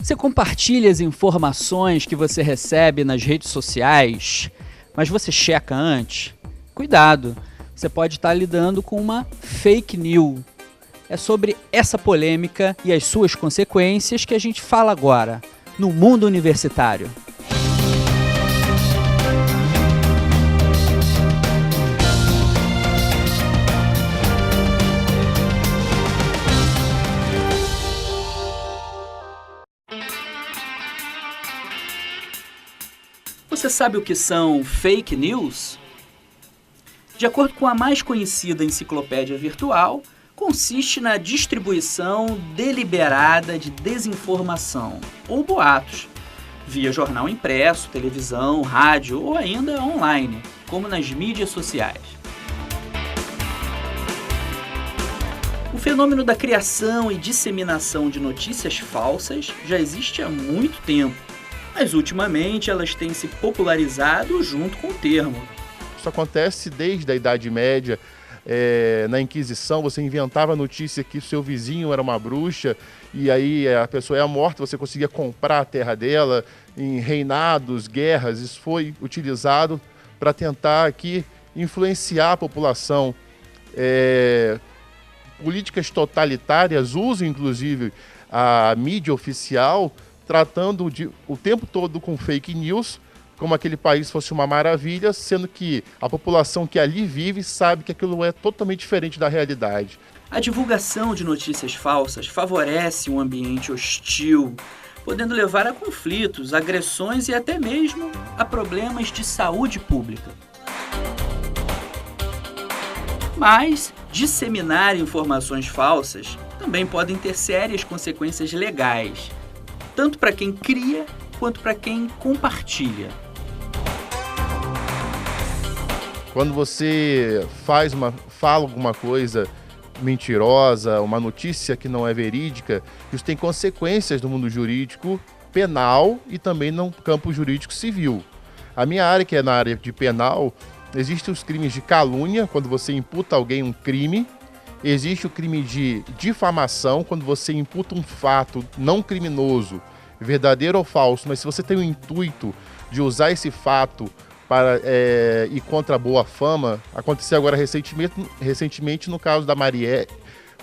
Você compartilha as informações que você recebe nas redes sociais, mas você checa antes? Cuidado, você pode estar lidando com uma fake news. É sobre essa polêmica e as suas consequências que a gente fala agora, no Mundo Universitário. Você sabe o que são fake news? De acordo com a mais conhecida enciclopédia virtual, consiste na distribuição deliberada de desinformação ou boatos, via jornal impresso, televisão, rádio ou ainda online, como nas mídias sociais. O fenômeno da criação e disseminação de notícias falsas já existe há muito tempo, mas ultimamente elas têm se popularizado junto com o termo. Isso acontece desde a Idade Média. Na Inquisição, você inventava a notícia que o seu vizinho era uma bruxa e aí a pessoa era morta, você conseguia comprar a terra dela. Em reinados, guerras, isso foi utilizado para tentar aqui influenciar a população. Políticas totalitárias usam inclusive a mídia oficial tratando o tempo todo com fake news, como aquele país fosse uma maravilha, sendo que a população que ali vive sabe que aquilo é totalmente diferente da realidade. A divulgação de notícias falsas favorece um ambiente hostil, podendo levar a conflitos, agressões e até mesmo a problemas de saúde pública. Mas disseminar informações falsas também podem ter sérias consequências legais, tanto para quem cria quanto para quem compartilha. Quando você fala alguma coisa mentirosa, uma notícia que não é verídica, isso tem consequências no mundo jurídico penal e também no campo jurídico civil. A minha área, que é na área de penal, existem os crimes de calúnia, quando você imputa a alguém um crime. Existe o crime de difamação, quando você imputa um fato não criminoso, verdadeiro ou falso, mas se você tem o intuito de usar esse fato para ir contra a boa fama. Aconteceu agora recentemente no caso da Marielle.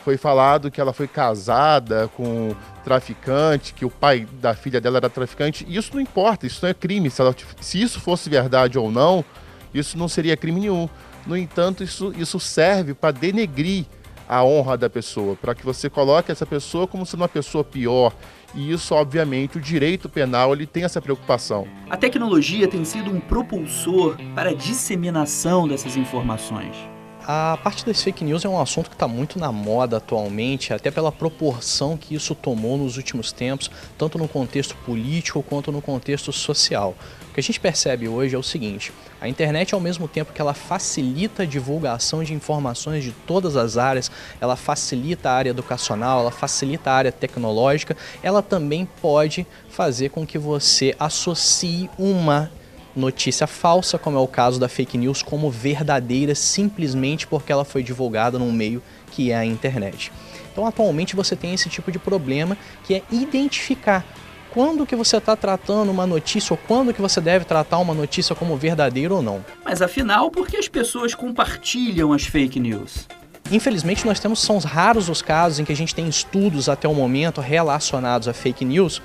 Foi falado que ela foi casada com um traficante, que o pai da filha dela era traficante. E isso não importa, isso não é crime. Se isso fosse verdade ou não, isso não seria crime nenhum. No entanto, isso serve para denegrir a honra da pessoa, para que você coloque essa pessoa como sendo uma pessoa pior. E isso, obviamente, o direito penal ele tem essa preocupação. A tecnologia tem sido um propulsor para a disseminação dessas informações. A parte das fake news é um assunto que está muito na moda atualmente, até pela proporção que isso tomou nos últimos tempos, tanto no contexto político quanto no contexto social. O que a gente percebe hoje é o seguinte: a internet, ao mesmo tempo que ela facilita a divulgação de informações de todas as áreas, ela facilita a área educacional, ela facilita a área tecnológica, ela também pode fazer com que você associe uma notícia falsa, como é o caso da fake news, como verdadeira simplesmente porque ela foi divulgada num meio que é a internet. Então, atualmente você tem esse tipo de problema, que é identificar quando que você está tratando uma notícia ou quando que você deve tratar uma notícia como verdadeira ou não. Mas afinal, por que as pessoas compartilham as fake news? Infelizmente, são raros os casos em que a gente tem estudos até o momento relacionados a fake news,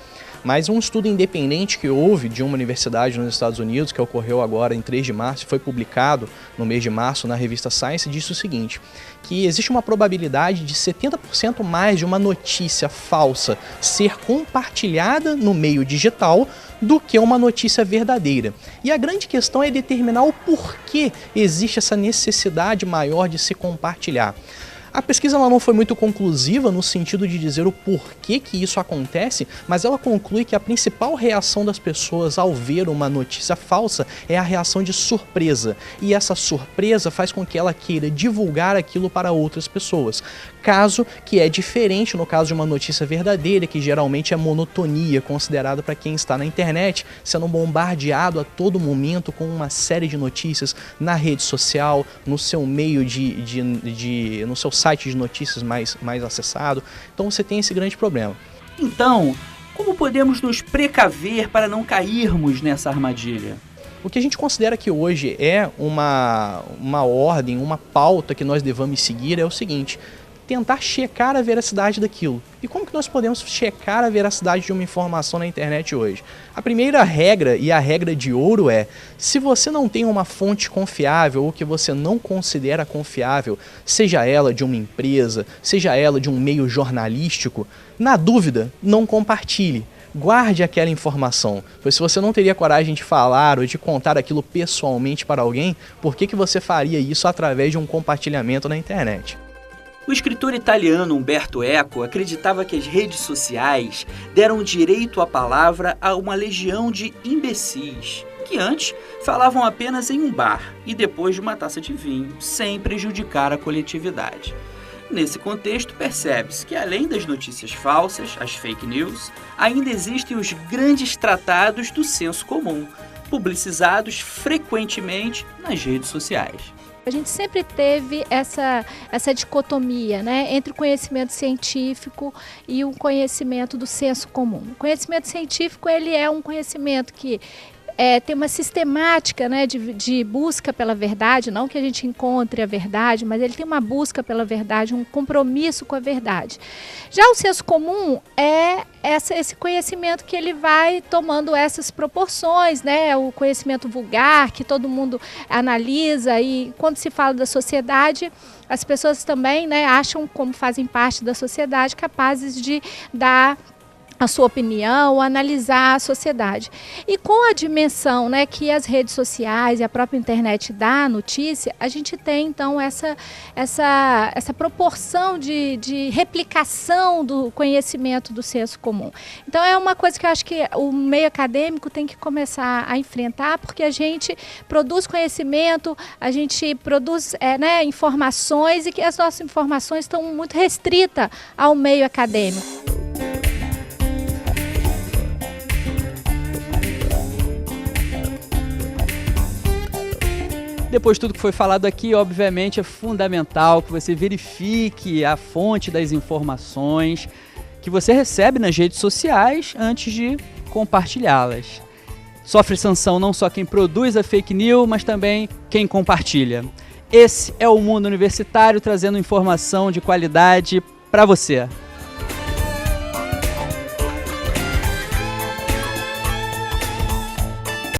mas um estudo independente que houve de uma universidade nos Estados Unidos, que ocorreu agora em 3 de março, foi publicado no mês de março na revista Science, disse o seguinte: que existe uma probabilidade de 70% mais de uma notícia falsa ser compartilhada no meio digital do que uma notícia verdadeira. E a grande questão é determinar o porquê existe essa necessidade maior de se compartilhar. A pesquisa ela não foi muito conclusiva no sentido de dizer o porquê que isso acontece, mas ela conclui que a principal reação das pessoas ao ver uma notícia falsa é a reação de surpresa. E essa surpresa faz com que ela queira divulgar aquilo para outras pessoas. Caso que é diferente no caso de uma notícia verdadeira, que geralmente é monotonia, considerada para quem está na internet, sendo bombardeado a todo momento com uma série de notícias na rede social, no seu meio no seu site de notícias mais acessado. Então você tem esse grande problema. Então, Como podemos nos precaver para não cairmos nessa armadilha? O que a gente considera que hoje é uma ordem, uma pauta que nós devamos seguir é o seguinte: tentar checar a veracidade daquilo. E como que nós podemos checar a veracidade de uma informação na internet hoje? A primeira regra, e a regra de ouro, é: se você não tem uma fonte confiável ou que você não considera confiável, seja ela de uma empresa, seja ela de um meio jornalístico, na dúvida, não compartilhe. Guarde aquela informação, pois se você não teria coragem de falar ou de contar aquilo pessoalmente para alguém, por que você faria isso através de um compartilhamento na internet? O escritor italiano Umberto Eco acreditava que as redes sociais deram direito à palavra a uma legião de imbecis, que antes falavam apenas em um bar e depois de uma taça de vinho, sem prejudicar a coletividade. Nesse contexto, percebe-se que, além das notícias falsas, as fake news, ainda existem os grandes tratados do senso comum, publicizados frequentemente nas redes sociais. A gente sempre teve essa dicotomia, né, entre o conhecimento científico e o conhecimento do senso comum. O conhecimento científico, ele é um conhecimento que tem uma sistemática, né, de busca pela verdade, não que a gente encontre a verdade, mas ele tem uma busca pela verdade, um compromisso com a verdade. Já o senso comum é esse conhecimento que ele vai tomando essas proporções, né, o conhecimento vulgar, que todo mundo analisa, e quando se fala da sociedade, as pessoas também, né, acham, como fazem parte da sociedade, capazes de dar a sua opinião, analisar a sociedade. E com a dimensão, né, que as redes sociais e a própria internet dá à notícia, a gente tem então essa proporção de replicação do conhecimento do senso comum. Então é uma coisa que eu acho que o meio acadêmico tem que começar a enfrentar, porque a gente produz conhecimento, a gente produz informações, e que as nossas informações estão muito restritas ao meio acadêmico. Depois de tudo que foi falado aqui, obviamente é fundamental que você verifique a fonte das informações que você recebe nas redes sociais antes de compartilhá-las. Sofre sanção não só quem produz a fake news, mas também quem compartilha. Esse é o Mundo Universitário, trazendo informação de qualidade para você.